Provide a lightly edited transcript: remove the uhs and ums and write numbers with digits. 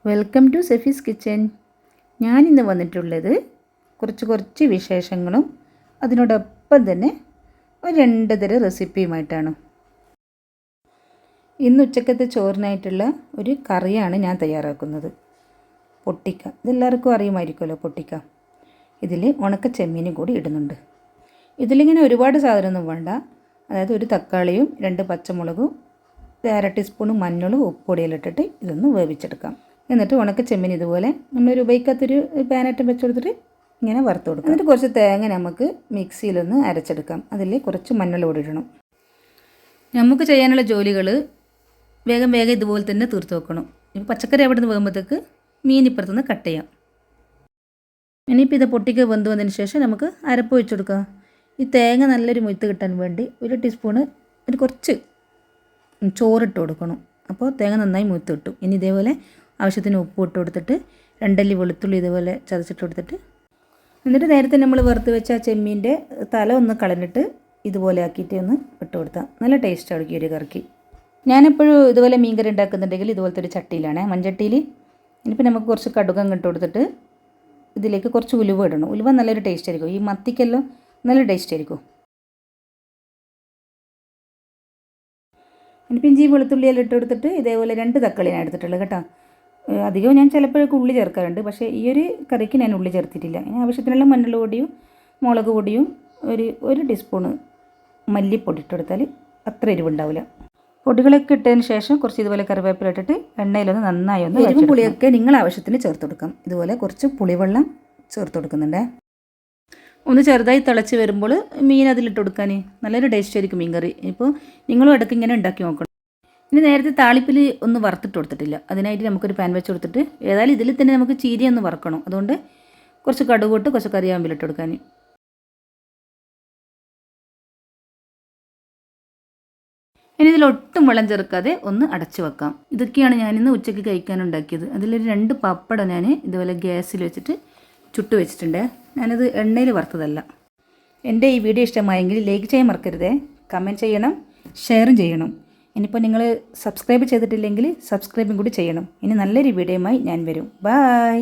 Welcome to സെഫീസ് kitchen. ഞാനിന്ന് വന്നിട്ടുള്ളത് കുറച്ച് വിശേഷങ്ങളും അതിനോടൊപ്പം തന്നെ ഒരു 2 തരം റെസിപ്പിയുമായിട്ടാണ്. ഇന്ന് ഉച്ചക്കത്തെ ചോറിനായിട്ടുള്ള ഒരു കറിയാണ് ഞാൻ തയ്യാറാക്കുന്നത്. പൊട്ടിക്ക, ഇതെല്ലാവർക്കും അറിയുമായിരിക്കുമല്ലോ പൊട്ടിക്ക. ഇതിൽ ഉണക്ക ചെമ്മീനും കൂടി ഇടുന്നുണ്ട്. ഇതിലിങ്ങനെ ഒരുപാട് സാധനമൊന്നും വേണ്ട. അതായത് ഒരു തക്കാളിയും 2 പച്ചമുളകും 1/2 ടീസ്പൂൺ മഞ്ഞളും ഉപ്പുപൊടിയെല്ലാം ഇട്ടിട്ട് ഇതൊന്ന് വേവിച്ചെടുക്കാം. എന്നിട്ട് ഉണക്ക ചെമ്മീൻ ഇതുപോലെ നമ്മളൊരു ഉപയോഗിക്കാത്തൊരു പാനറ്റം വെച്ച് കൊടുത്തിട്ട് ഇങ്ങനെ വറുത്ത് കൊടുക്കാം. എന്നിട്ട് കുറച്ച് തേങ്ങ നമുക്ക് മിക്സിയിലൊന്ന് അരച്ചെടുക്കാം. അതിൽ കുറച്ച് മഞ്ഞൾ പൊടി ഇടണം. നമുക്ക് ചെയ്യാനുള്ള ജോലികൾ വേഗം ഇതുപോലെ തന്നെ തീർത്ത് വെക്കണം. ഇപ്പോൾ പച്ചക്കറി അവിടെ നിന്ന് വേകുമ്പോഴത്തേക്ക് മീൻ ഇപ്പുറത്തുനിന്ന് കട്ട് ചെയ്യാം. ഇനിയിപ്പോൾ ഇത് പൊട്ടിക്ക് വെന്ത് വന്നതിന് ശേഷം നമുക്ക് അരപ്പ് വെച്ച് കൊടുക്കാം. ഈ തേങ്ങ നല്ലൊരു മുഴുത്ത് കിട്ടാൻ വേണ്ടി 1 ടീസ്പൂണ് കുറച്ച് ചോറിട്ട് കൊടുക്കണം. അപ്പോൾ തേങ്ങ നന്നായി മുഴുത്ത് കിട്ടും. ഇനി ഇതേപോലെ ആവശ്യത്തിന് ഉപ്പ് ഇട്ട് കൊടുത്തിട്ട് 2 അല്ലി വെളുത്തുള്ളി ഇതുപോലെ ചതച്ചിട്ട് കൊടുത്തിട്ട് എന്നിട്ട് നേരത്തെ നമ്മൾ വറുത്ത് വെച്ച ചെമ്മീൻ്റെ തല ഒന്ന് കളഞ്ഞിട്ട് ഇതുപോലെ ആക്കിയിട്ട് ഒന്ന് ഇട്ട് കൊടുത്താൽ നല്ല ടേസ്റ്റ് ആയിരിക്കും ഒരു കറിക്ക്. ഞാനെപ്പോഴും ഇതുപോലെ മീൻകറി ഉണ്ടാക്കുന്നുണ്ടെങ്കിൽ ഇതുപോലത്തെ ഒരു ചട്ടിയിലാണ്, മൺചട്ടിയിൽ. ഇനിയിപ്പോൾ നമുക്ക് കുറച്ച് കടുകം ഇട്ട് കൊടുത്തിട്ട് ഇതിലേക്ക് കുറച്ച് ഉലുവ ഇടണം. ഉലുവ നല്ലൊരു ടേസ്റ്റ് ആയിരിക്കും. ഈ മത്തിക്കെല്ലാം നല്ല ടേസ്റ്റ് ആയിരിക്കും. ഇനിയിപ്പോൾ ഇഞ്ചി വെളുത്തുള്ളിയെല്ലാം ഇട്ട് കൊടുത്തിട്ട് ഇതേപോലെ 2 തക്കാളിയാണ് എടുത്തിട്ടുള്ളത് കേട്ടോ. അധികവും ഞാൻ ചിലപ്പോഴൊക്കെ ഉള്ളി ചേർക്കാറുണ്ട്, പക്ഷേ ഈ ഒരു കറിക്ക് ഞാൻ ഉള്ളി ചേർത്തിട്ടില്ല. ഇനി ആവശ്യത്തിനുള്ള മഞ്ഞൾ പൊടിയും മുളക് പൊടിയും ഒരു ടീസ്പൂണ് മല്ലിപ്പൊടി ഇട്ടെടുത്താൽ അത്ര എരിവുണ്ടാവില്ല. പൊടികളൊക്കെ ഇട്ടതിന് ശേഷം കുറച്ച് ഇതുപോലെ കറിവേപ്പില ഇട്ടിട്ട് എണ്ണയിലൊന്ന് നന്നായി ഒന്ന് എരിവും പുളിയൊക്കെ നിങ്ങൾ ആവശ്യത്തിന് ചേർത്ത് കൊടുക്കാം. ഇതുപോലെ കുറച്ച് പുളിവെള്ളം ചേർത്ത് കൊടുക്കുന്നുണ്ട്. ഒന്ന് ചെറുതായി തിളച്ച് വരുമ്പോൾ മീൻ അതിലിട്ട് കൊടുക്കാൻ നല്ലൊരു ടേസ്റ്റ് ആയിരിക്കും മീൻ കറി. ഇപ്പോൾ നിങ്ങളും ഇടയ്ക്ക് ഇങ്ങനെ ഉണ്ടാക്കി നോക്കണം. ഇനി നേരത്തെ താളിപ്പിൽ ഒന്ന് വറുത്തിട്ട് കൊടുത്തിട്ടില്ല. അതിനായിട്ട് നമുക്കൊരു പാൻ വെച്ച് കൊടുത്തിട്ട് ഏതായാലും ഇതിൽ തന്നെ നമുക്ക് ചീര ഒന്ന് വറക്കണം. അതുകൊണ്ട് കുറച്ച് കടുക് കുറച്ച് കറിവേപ്പില ഇട്ട് കൊടുക്കാൻ. ഇനി ഇതിലൊട്ടും വെള്ളം ചേർക്കാതെ ഒന്ന് അടച്ചു വെക്കാം. ഇതൊക്കെയാണ് ഞാനിന്ന് ഉച്ചയ്ക്ക് കഴിക്കാനുണ്ടാക്കിയത്. അതിലൊരു 2 പപ്പടം ഞാൻ ഇതുപോലെ ഗ്യാസിൽ വെച്ചിട്ട് ചുട്ട് വെച്ചിട്ടുണ്ട്. ഞാനത് എണ്ണയിൽ വറുത്തതല്ല. എൻ്റെ ഈ വീഡിയോ ഇഷ്ടമായെങ്കിൽ ലൈക്ക് ചെയ്യാൻ മറക്കരുതേ, കമൻറ്റ് ചെയ്യണം, ഷെയറും ചെയ്യണം. ഇനിയിപ്പോൾ നിങ്ങൾ സബ്സ്ക്രൈബ് ചെയ്തിട്ടില്ലെങ്കിൽ സബ്സ്ക്രൈബും കൂടി ചെയ്യണം. ഇനി നല്ലൊരു വീഡിയോയുമായി ഞാൻ വരും. ബൈ.